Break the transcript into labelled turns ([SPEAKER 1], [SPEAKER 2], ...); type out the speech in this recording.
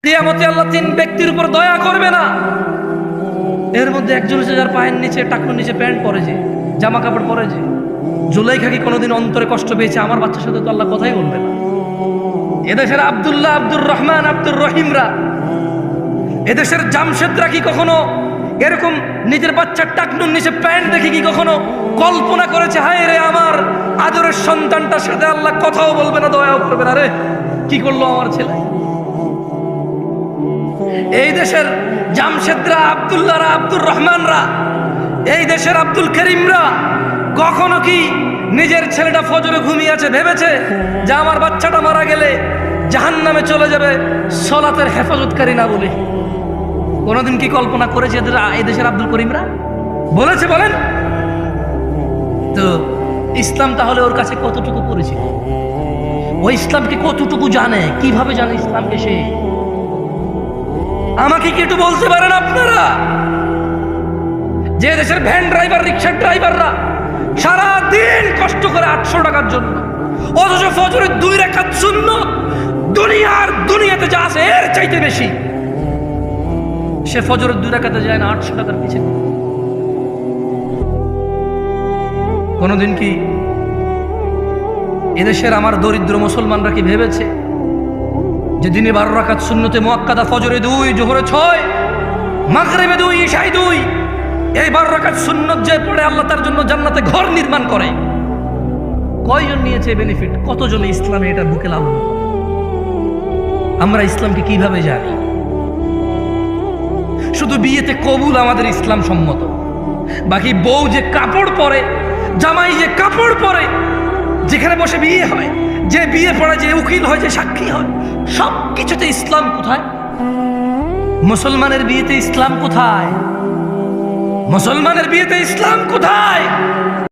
[SPEAKER 1] কিয়ামতে আল্লাহ তিন ব্যক্তির উপর দয়া করবে না। এর মধ্যে একজন হচ্ছে যার পায়ের নিচে টাকনুর নিচে প্যান্ট পরে, যে জামা কাপড় পরে, যে জুলাইখা কি কোনোদিন অন্তরে কষ্ট পেয়েছে? আমার বাচ্চার সাথে তো আল্লাহ কথাই বলবে না। এদেশের আব্দুল্লাহ, আব্দুর রহমান, আব্দুর রহিমরা, এদেশের জামশেদরা কি কখনো এরকম নিজের বাচ্চার টাকনুর নিচে প্যান্ট দেখে কি কখনো কল্পনা করেছে হায় রে আমার আদরের সন্তানটার সাথে আল্লাহ কথাও বলবে না, দয়াও করবে না, রে কি করলো আমার ছেলে? এই দেশের জামশেদরা, আব্দুল্লাহরা, আব্দুর রহমানরা, এই দেশের আব্দুল করিমরা কখনো কি নিজের ছেলেটা ফজরে ঘুমিয়ে আছে ভেবেছে যে আমার বাচ্চাটা মারা গেলে জাহান্নামে চলে যাবে সলাতের হেফাজতকারী না বলে? কোনোদিন কি কল্পনা করেছে এই দেশের আব্দুল করিমরা? বলেছে? বলেন তো। ইসলাম তাহলে ওর কাছে কতটুকু পরিচিত? ও ইসলামকে কতটুকু জানে? কিভাবে জানে ইসলামকে সে? আমাকে কি একটু বলতে পারেন আপনারা? যে দেশের ভ্যান ড্রাইভার, রিক্সার ড্রাইভাররা সারা দিন কষ্ট করে 800 টাকার জন্য, অথচ ফজরের 2 রাকাত সুন্নত দুনিয়াতে যা আছে এর চাইতে বেশি, সে ফজরের 2 রাকাতে যায় না 800 টাকার পিছনে। কোনদিন কি এদেশের আমার দরিদ্র মুসলমানরা কি ভেবেছে যে দিনে 12 রাকাত সুন্নতে মুআক্কাদা, ফজরে 2, জোহরে 6, মাগরিবে 2, ইশায় 2, এই 12 রাকাত সুন্নত যে পড়ে আল্লাহ তার জন্য জান্নাতে ঘর নির্মাণ করে, কয়জন নিয়েছে বেনিফিট? কতজন ইসলামে এটা বুকে লালন? আমরা ইসলামকে কিভাবে জানি? শুধু বিয়েতে কবুল আমাদের ইসলাম সম্মত, বাকি বউ যে কাপড় পরে, জামাই যে কাপড় পরে, যেখানে বসে বিয়ে হয়, যে বিয়ে পড়ে, যে উকিল হয়, যে সাক্ষী হয়, সব কিছুতে ইসলাম কোথায়? মুসলমানের বিয়েতে ইসলাম কোথায়? মুসলমানের বিয়েতে ইসলাম কোথায়?